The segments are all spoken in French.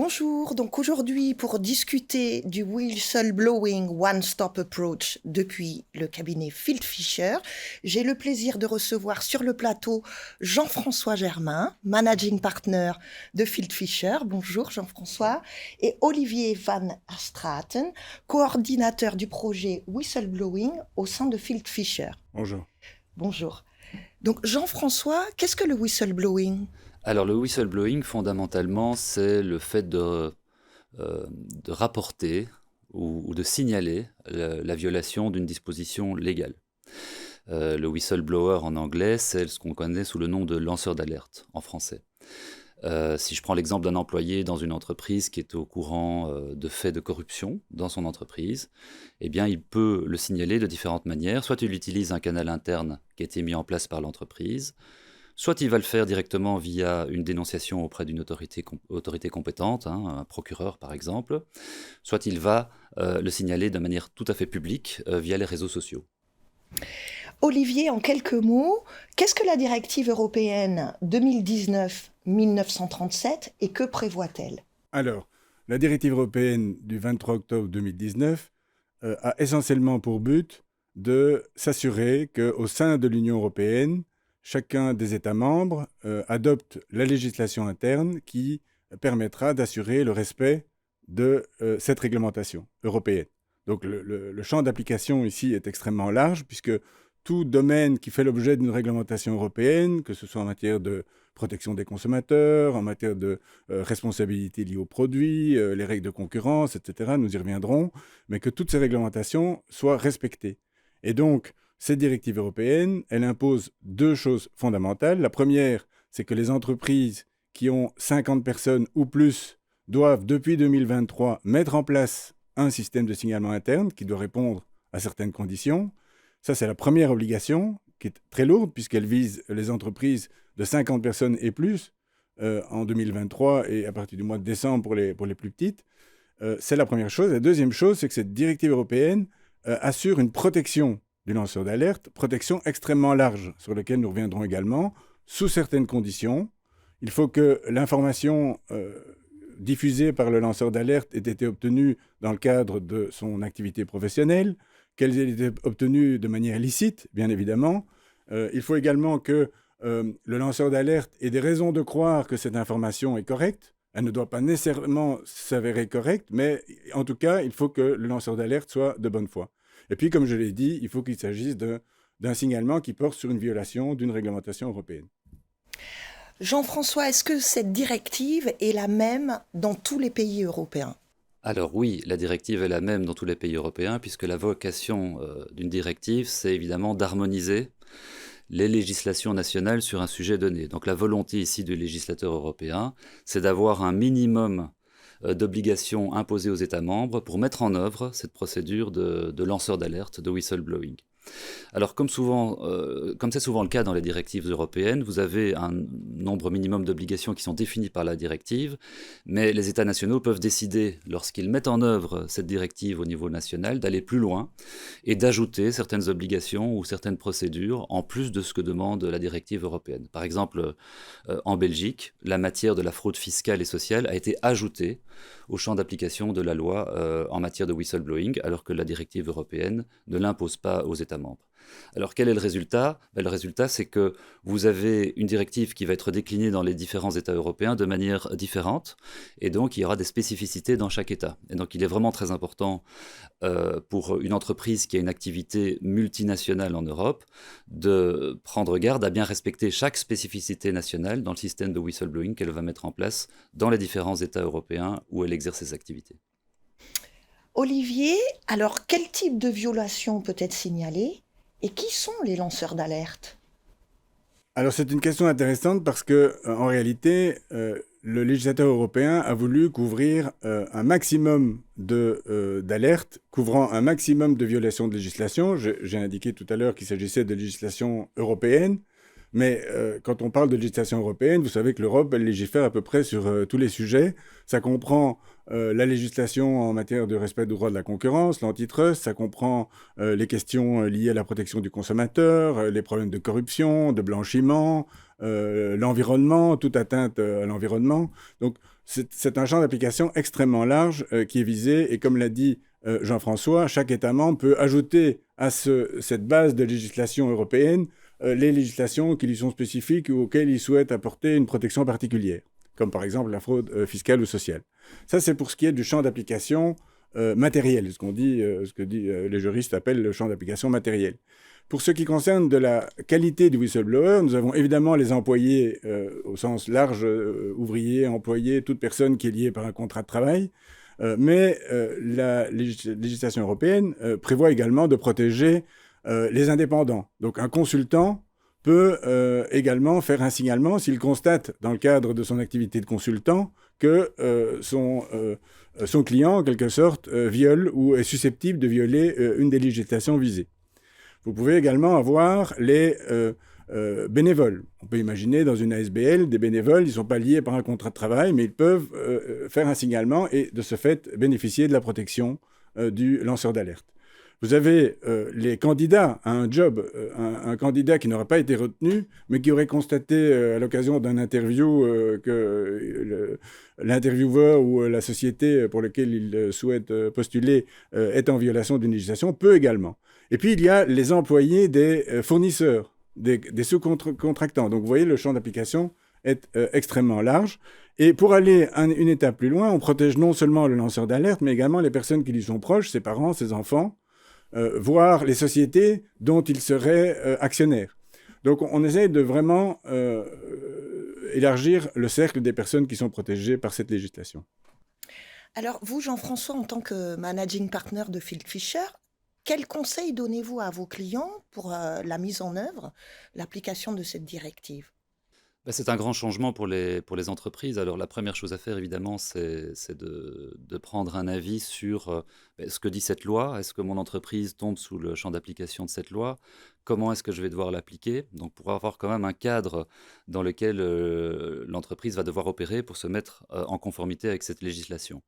Bonjour, donc aujourd'hui pour discuter du whistleblowing one-stop approach depuis le cabinet Field Fisher, j'ai le plaisir de recevoir sur le plateau Jean-François Germain, managing partner de Field Fisher. Bonjour Jean-François. Et Olivier Van Straten, coordinateur du projet whistleblowing au sein de Field Fisher. Bonjour. Bonjour. Donc Jean-François, qu'est-ce que le whistleblowing ? Alors le whistleblowing, fondamentalement, c'est le fait de rapporter ou de signaler la violation d'une disposition légale. Le whistleblower en anglais, c'est ce qu'on connaît sous le nom de lanceur d'alerte en français. Si je prends l'exemple d'un employé dans une entreprise qui est au courant de faits de corruption dans son entreprise, eh bien, il peut le signaler de différentes manières. Soit il utilise un canal interne qui a été mis en place par l'entreprise, soit il va le faire directement via une dénonciation auprès d'une autorité compétente, un procureur par exemple, soit il va le signaler de manière tout à fait publique via les réseaux sociaux. Olivier, en quelques mots, qu'est-ce que la directive européenne 2019-1937 et que prévoit-elle ? Alors, la directive européenne du 23 octobre 2019 a essentiellement pour but de s'assurer qu'au sein de l'Union européenne, chacun des États membres adopte la législation interne qui permettra d'assurer le respect de cette réglementation européenne. Donc le champ d'application ici est extrêmement large puisque tout domaine qui fait l'objet d'une réglementation européenne, que ce soit en matière de protection des consommateurs, en matière de responsabilité liée aux produits, les règles de concurrence, etc., nous y reviendrons, mais que toutes ces réglementations soient respectées. Et donc, cette directive européenne, elle impose deux choses fondamentales. La première, c'est que les entreprises qui ont 50 personnes ou plus doivent, depuis 2023, mettre en place un système de signalement interne qui doit répondre à certaines conditions. Ça, c'est la première obligation, qui est très lourde, puisqu'elle vise les entreprises de 50 personnes et plus en 2023 et à partir du mois de décembre pour les plus petites. C'est la première chose. La deuxième chose, c'est que cette directive européenne assure une protection du lanceur d'alerte, protection extrêmement large, sur laquelle nous reviendrons également, sous certaines conditions. Il faut que l'information diffusée par le lanceur d'alerte ait été obtenue dans le cadre de son activité professionnelle, qu'elles aient été obtenues de manière licite, bien évidemment. Il faut également que le lanceur d'alerte ait des raisons de croire que cette information est correcte. Elle ne doit pas nécessairement s'avérer correcte, mais en tout cas, il faut que le lanceur d'alerte soit de bonne foi. Et puis, comme je l'ai dit, il faut qu'il s'agisse d'un signalement qui porte sur une violation d'une réglementation européenne. Jean-François, est-ce que cette directive est la même dans tous les pays européens ? Alors oui, la directive est la même dans tous les pays européens, puisque la vocation d'une directive, c'est évidemment d'harmoniser les législations nationales sur un sujet donné. Donc la volonté ici du législateur européen, c'est d'avoir un minimum d'obligations imposées aux États membres pour mettre en œuvre cette procédure de lanceur d'alerte, de whistleblowing. Alors, comme c'est souvent le cas dans les directives européennes, vous avez un nombre minimum d'obligations qui sont définies par la directive, mais les États nationaux peuvent décider, lorsqu'ils mettent en œuvre cette directive au niveau national, d'aller plus loin et d'ajouter certaines obligations ou certaines procédures en plus de ce que demande la directive européenne. Par exemple, en Belgique, la matière de la fraude fiscale et sociale a été ajoutée au champ d'application de la loi en matière de whistleblowing, alors que la directive européenne ne l'impose pas aux États membres. Alors quel est le résultat ? Le résultat, c'est que vous avez une directive qui va être déclinée dans les différents États européens de manière différente, et donc il y aura des spécificités dans chaque État. Et donc il est vraiment très important pour une entreprise qui a une activité multinationale en Europe de prendre garde à bien respecter chaque spécificité nationale dans le système de whistleblowing qu'elle va mettre en place dans les différents États européens où elle exerce ses activités. Olivier, alors quel type de violation peut être signalé et qui sont les lanceurs d'alerte ? Alors c'est une question intéressante parce que en réalité, le législateur européen a voulu couvrir un maximum d'alertes, couvrant un maximum de violations de législation. J'ai indiqué tout à l'heure qu'il s'agissait de législation européenne, mais quand on parle de législation européenne, vous savez que l'Europe, elle légifère à peu près sur tous les sujets. Ça comprend la législation en matière de respect du droit de la concurrence, l'antitrust, ça comprend les questions liées à la protection du consommateur, les problèmes de corruption, de blanchiment, l'environnement, toute atteinte à l'environnement. Donc c'est un champ d'application extrêmement large qui est visé. Et comme l'a dit Jean-François, chaque État membre peut ajouter à cette base de législation européenne les législations qui lui sont spécifiques ou auxquelles il souhaite apporter une protection particulière, comme par exemple la fraude fiscale ou sociale. Ça, c'est pour ce qui est du champ d'application matériel, ce que les juristes appellent le champ d'application matériel. Pour ce qui concerne de la qualité du whistleblower, nous avons évidemment les employés au sens large, ouvriers, employés, toute personne qui est liée par un contrat de travail. Mais la législation européenne prévoit également de protéger les indépendants. Donc un consultant peut également faire un signalement s'il constate, dans le cadre de son activité de consultant, que son client, en quelque sorte, viole ou est susceptible de violer une des législations visées. Vous pouvez également avoir les bénévoles. On peut imaginer dans une ASBL, des bénévoles, ils ne sont pas liés par un contrat de travail, mais ils peuvent faire un signalement et de ce fait bénéficier de la protection du lanceur d'alerte. Vous avez les candidats à un job, un candidat qui n'aurait pas été retenu, mais qui aurait constaté à l'occasion d'un interview que l'intervieweur ou la société pour laquelle il souhaite postuler est en violation d'une législation, peut également. Et puis, il y a les employés des fournisseurs, des sous-contractants. Donc, vous voyez, le champ d'application est extrêmement large. Et pour aller une étape plus loin, on protège non seulement le lanceur d'alerte, mais également les personnes qui lui sont proches, ses parents, ses enfants, voire les sociétés dont il serait actionnaire. Donc, on essaie de vraiment élargir le cercle des personnes qui sont protégées par cette législation. Alors, vous, Jean-François, en tant que managing partner de Phil Fisher, quels conseils donnez-vous à vos clients pour la mise en œuvre, l'application de cette directive ? C'est un grand changement pour les entreprises. Alors la première chose à faire, évidemment, c'est de prendre un avis sur ce que dit cette loi. Est-ce que mon entreprise tombe sous le champ d'application de cette loi ? Comment est-ce que je vais devoir l'appliquer ? Donc pour avoir quand même un cadre dans lequel l'entreprise va devoir opérer pour se mettre en conformité avec cette législation.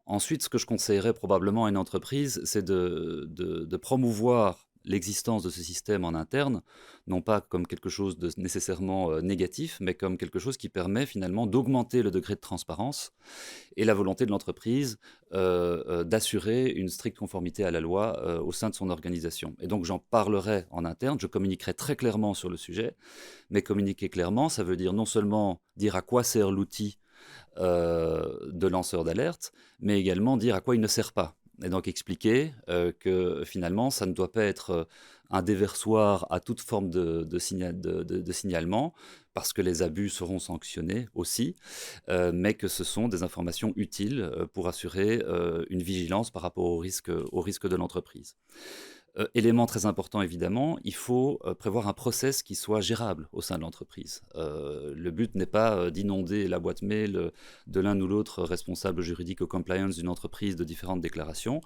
Ensuite, ce que je conseillerais probablement à une entreprise, c'est de promouvoir l'existence de ce système en interne, non pas comme quelque chose de nécessairement négatif, mais comme quelque chose qui permet finalement d'augmenter le degré de transparence et la volonté de l'entreprise d'assurer une stricte conformité à la loi au sein de son organisation. Et donc j'en parlerai en interne, je communiquerai très clairement sur le sujet, mais communiquer clairement, ça veut dire non seulement dire à quoi sert l'outil de lanceur d'alerte, mais également dire à quoi il ne sert pas. Et donc expliquer que finalement, ça ne doit pas être un déversoir à toute forme de signalement, parce que les abus seront sanctionnés aussi, mais que ce sont des informations utiles pour assurer une vigilance par rapport au risque de l'entreprise. Élément très important, évidemment, il faut prévoir un process qui soit gérable au sein de l'entreprise. Le but n'est pas d'inonder la boîte mail de l'un ou l'autre responsable juridique ou compliance d'une entreprise de différentes déclarations.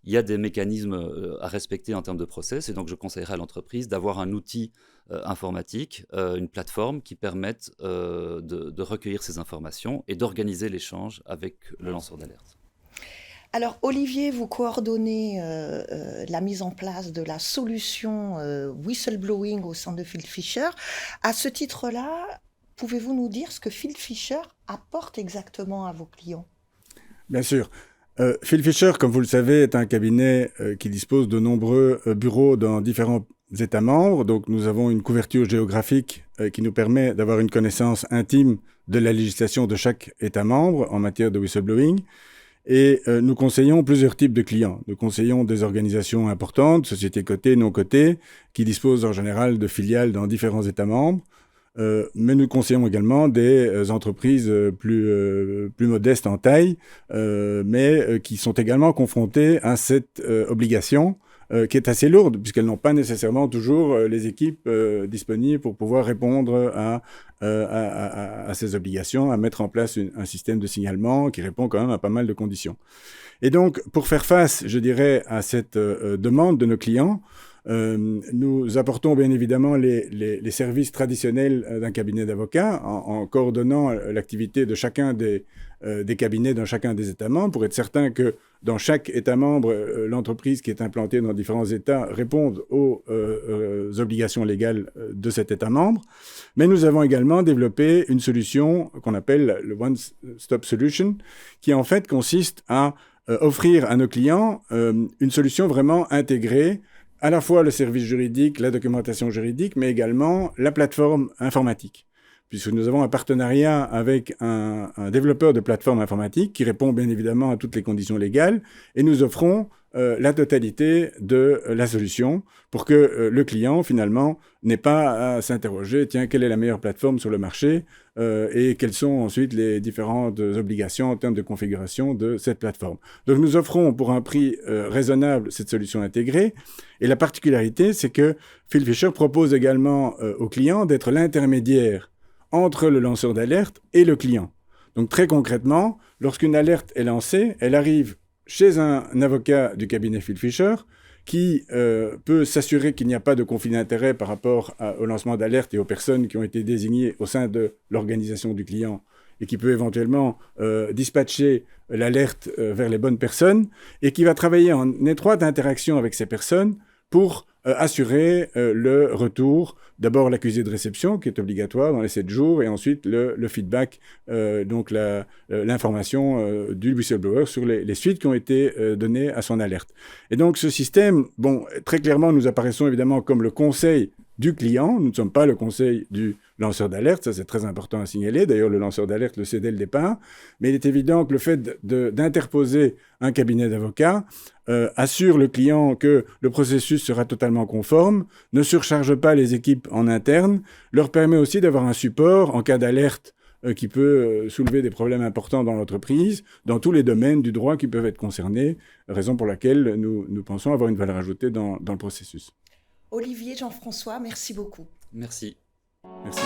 Il y a des mécanismes à respecter en termes de process, et donc je conseillerais à l'entreprise d'avoir un outil informatique, une plateforme qui permette de recueillir ces informations et d'organiser l'échange avec le lanceur d'alerte. Alors, Olivier, vous coordonnez la mise en place de la solution whistleblowing au sein de Phil Fisher. À ce titre-là, pouvez-vous nous dire ce que Phil Fisher apporte exactement à vos clients ? Bien sûr. Phil Fisher, comme vous le savez, est un cabinet qui dispose de nombreux bureaux dans différents États membres. Donc, nous avons une couverture géographique qui nous permet d'avoir une connaissance intime de la législation de chaque État membre en matière de whistleblowing. Et nous conseillons plusieurs types de clients. Nous conseillons des organisations importantes, sociétés cotées, non cotées, qui disposent en général de filiales dans différents États membres. Mais nous conseillons également des entreprises plus modestes en taille, mais qui sont également confrontées à cette obligation qui est assez lourde, puisqu'elles n'ont pas nécessairement toujours les équipes disponibles pour pouvoir répondre à ces obligations, à mettre en place un système de signalement qui répond quand même à pas mal de conditions. Et donc, pour faire face, je dirais, à cette demande de nos clients, Nous apportons bien évidemment les services traditionnels d'un cabinet d'avocats en coordonnant l'activité de chacun des cabinets dans chacun des États membres pour être certain que dans chaque État membre, l'entreprise qui est implantée dans différents États réponde aux obligations légales de cet État membre. Mais nous avons également développé une solution qu'on appelle le One Stop Solution, qui en fait consiste à offrir à nos clients une solution vraiment intégrée, à la fois le service juridique, la documentation juridique, mais également la plateforme informatique. Puisque nous avons un partenariat avec un développeur de plateforme informatique qui répond bien évidemment à toutes les conditions légales, et nous offrons la totalité de la solution pour que le client, finalement, n'ait pas à s'interroger, tiens, quelle est la meilleure plateforme sur le marché et quelles sont ensuite les différentes obligations en termes de configuration de cette plateforme. Donc nous offrons pour un prix raisonnable cette solution intégrée, et la particularité, c'est que Phil Fisher propose également aux clients d'être l'intermédiaire entre le lanceur d'alerte et le client. Donc très concrètement, lorsqu'une alerte est lancée, elle arrive chez un avocat du cabinet Phil Fisher qui peut s'assurer qu'il n'y a pas de conflit d'intérêt par rapport au lancement d'alerte et aux personnes qui ont été désignées au sein de l'organisation du client et qui peut éventuellement dispatcher l'alerte vers les bonnes personnes et qui va travailler en étroite interaction avec ces personnes pour assurer le retour, d'abord l'accusé de réception qui est obligatoire dans les 7 jours et ensuite le feedback, donc l'information du whistleblower sur les suites qui ont été données à son alerte. Et donc ce système, bon, très clairement nous apparaissons évidemment comme le conseil du client, nous ne sommes pas le conseil du lanceur d'alerte, ça c'est très important à signaler, d'ailleurs le lanceur d'alerte le sait dès le départ, mais il est évident que le fait d'interposer un cabinet d'avocats assure le client que le processus sera totalement conforme, ne surcharge pas les équipes en interne, leur permet aussi d'avoir un support en cas d'alerte qui peut soulever des problèmes importants dans l'entreprise, dans tous les domaines du droit qui peuvent être concernés, raison pour laquelle nous pensons avoir une valeur ajoutée dans le processus. Olivier, Jean-François, merci beaucoup. Merci. Merci.